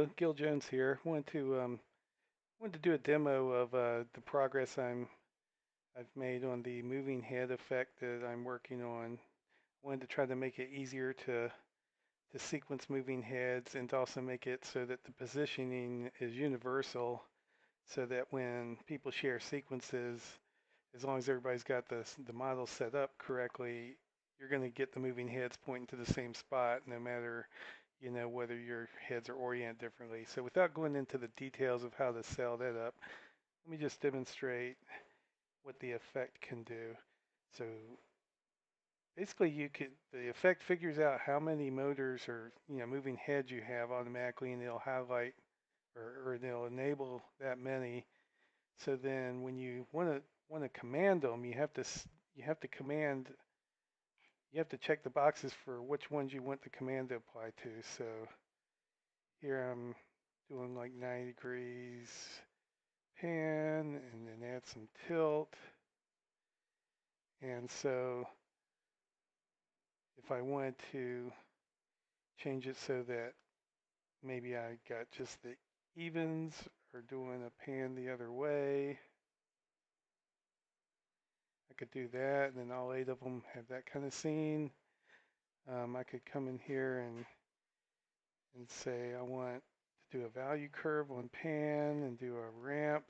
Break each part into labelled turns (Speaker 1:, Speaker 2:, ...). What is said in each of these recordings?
Speaker 1: Hello, Gil Jones here. Wanted to do a demo of the progress I've made on the moving head effect that I'm working on. Wanted to try to make it easier to sequence moving heads and to also make it so that the positioning is universal, so that when people share sequences, as long as everybody's got the model set up correctly, you're going to get the moving heads pointing to the same spot, no matter whether your heads are oriented differently. So without going into the details of how to set that up, let me just demonstrate what the effect can do. So basically, the effect figures out how many motors or moving heads you have automatically, and it'll highlight or it'll enable that many. So then, when you want to command them, you have to command you have to check the boxes for which ones you want the command to apply to. So here I'm doing like 90 degrees pan and then add some tilt. And so if I wanted to change it so that maybe I got just the evens or doing a pan the other way, I could do that, and then all 8 of them have that kind of scene. I could come in here and say I want to do a value curve on pan and do a ramp.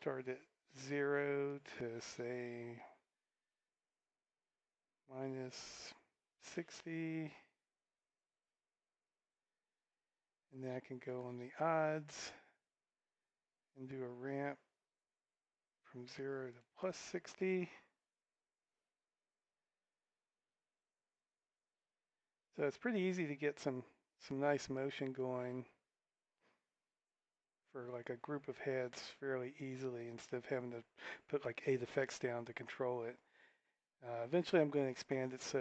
Speaker 1: Start at 0 to say minus 60. And then I can go on the odds and do a ramp from 0 to plus 60. So it's pretty easy to get some nice motion going for like a group of heads fairly easily, instead of having to put like 8 effects down to control it. Eventually I'm going to expand it so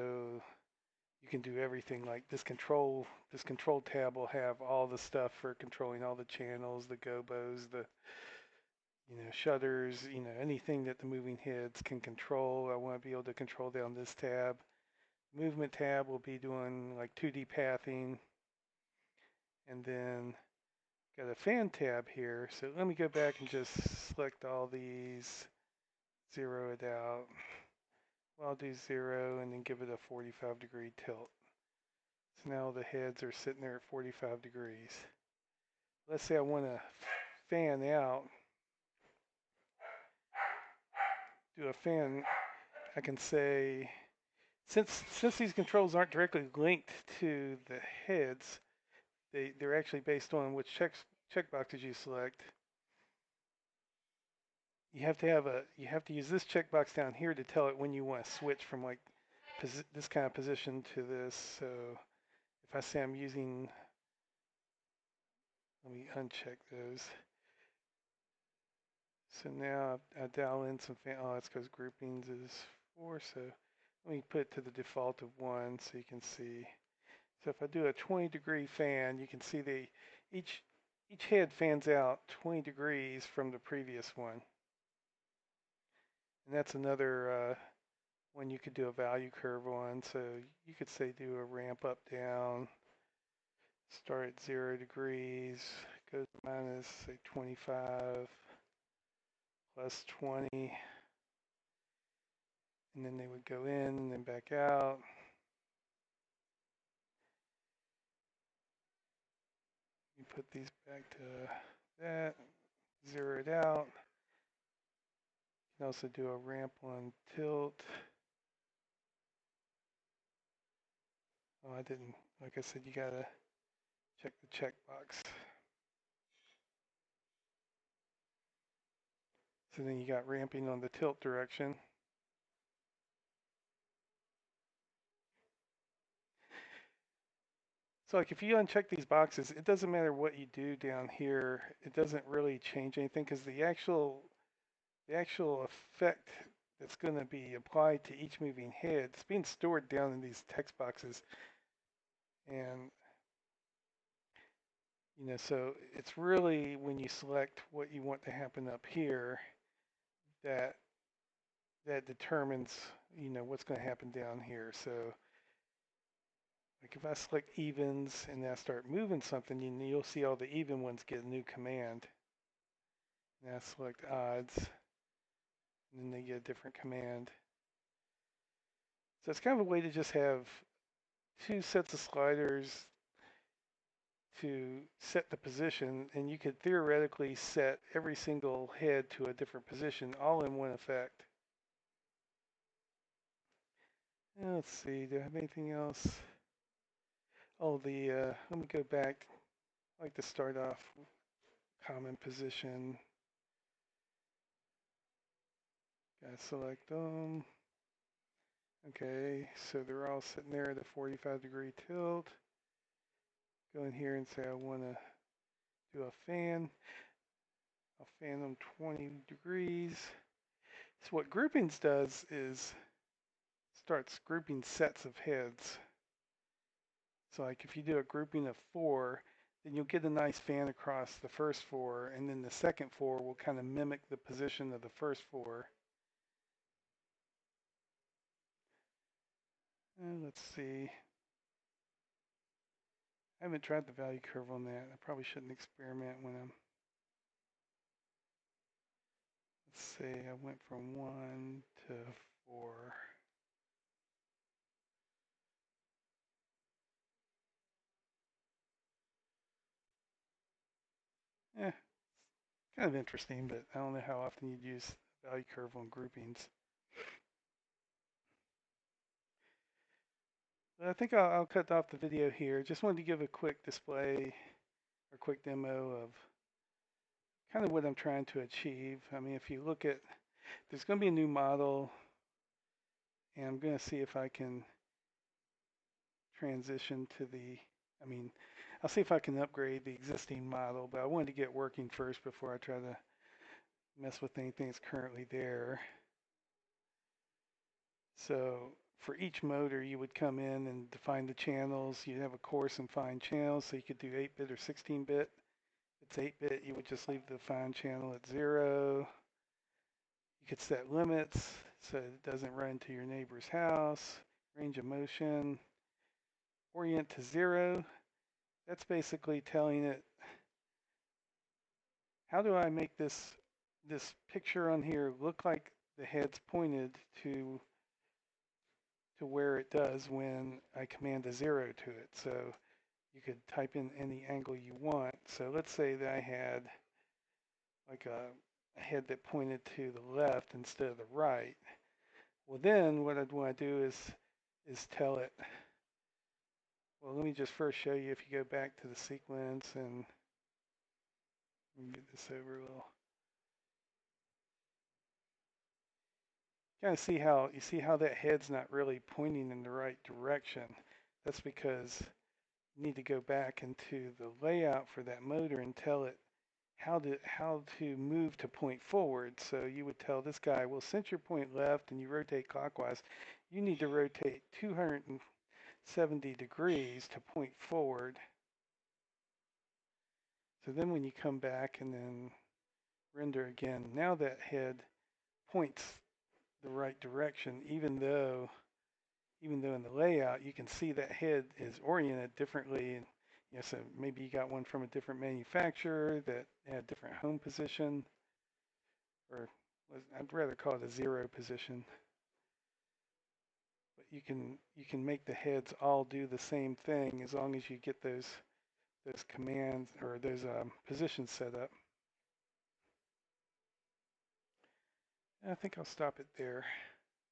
Speaker 1: you can do everything. Like this control tab will have all the stuff for controlling all the channels, the gobos, the shutters, anything that the moving heads can control. I want to be able to control down this tab. Movement tab will be doing like 2D pathing, and then got a fan tab here. So let me go back and just select all these, zero it out. Well, I'll do 0 and then give it a 45-degree tilt. So now the heads are sitting there at 45 degrees. Let's say I want to fan out, do a fan. I can say, since these controls aren't directly linked to the heads, they're actually based on which checkboxes you select. You have to use this checkbox down here to tell it when you want to switch from like this kind of position to this. So if I say I'm using, let me uncheck those. So now I dial in some oh, that's because groupings is 4. So let me put it to the default of 1 so you can see. So if I do a 20-degree fan, you can see each head fans out 20 degrees from the previous one. And that's another one you could do a value curve on. So you could say do a ramp up down, start at 0 degrees, goes minus say 25, plus 20, and then they would go in and then back out. You put these back to that, 0 it out. You can also do a ramp on tilt. Oh, I didn't, like I said, you gotta check the checkbox. So then you got ramping on the tilt direction. So like if you uncheck these boxes, it doesn't matter what you do down here. It doesn't really change anything, because the actual effect that's going to be applied to each moving head is being stored down in these text boxes. And so it's really when you select what you want to happen up here that determines what's going to happen down here. So Like if I select evens and then I start moving something, you'll see all the even ones get a new command. And I select odds, and then they get a different command. So it's kind of a way to just have two sets of sliders to set the position, and you could theoretically set every single head to a different position all in one effect. Let's see, do I have anything else? Oh, let me go back. I like to start off with common position. Gotta select them. Okay, so they're all sitting there at a 45-degree tilt. Go in here and say I want to do a fan. I'll fan them 20 degrees. So what groupings does is starts grouping sets of heads. So like if you do a grouping of 4, then you'll get a nice fan across the first 4, and then the second 4 will kind of mimic the position of the first 4. Let's see. I haven't tried the value curve on that. I probably shouldn't experiment when I'm. Let's say I went from 1 to 4. Eh, kind of interesting, but I don't know how often you'd use the value curve on groupings. But I think I'll cut off the video here. Just wanted to give a quick display or quick demo of kind of what I'm trying to achieve. I mean, if you look at, there's going to be a new model, and I'm going to see if I can transition to I'll see if I can upgrade the existing model, but I wanted to get working first before I try to mess with anything that's currently there. So for each motor, you would come in and define the channels. You'd have a course and find channels, so you could do 8-bit or 16-bit. If it's 8-bit, you would just leave the find channel at 0. You could set limits so it doesn't run to your neighbor's house. Range of motion, orient to 0. That's basically telling it, how do I make this picture on here look like the head's pointed to where it does when I command a 0 to it. So you could type in any angle you want. So let's say that I had like a head that pointed to the left instead of the right. Well, then what I'd want to do is tell it, well, let me just first show you. If you go back to the sequence and get this over a little, kind of see how that head's not really pointing in the right direction. That's because you need to go back into the layout for that motor and tell it how to move to point forward. So you would tell this guy, well, since you're point left and you rotate clockwise, you need to rotate 270 degrees to point forward. So then when you come back and then render again, now that head points the right direction, even though in the layout you can see that head is oriented differently. And so maybe you got one from a different manufacturer that had a different home position, or I'd rather call it a 0 position. But you can make the heads all do the same thing as long as you get those commands or those positions set up. I think I'll stop it there.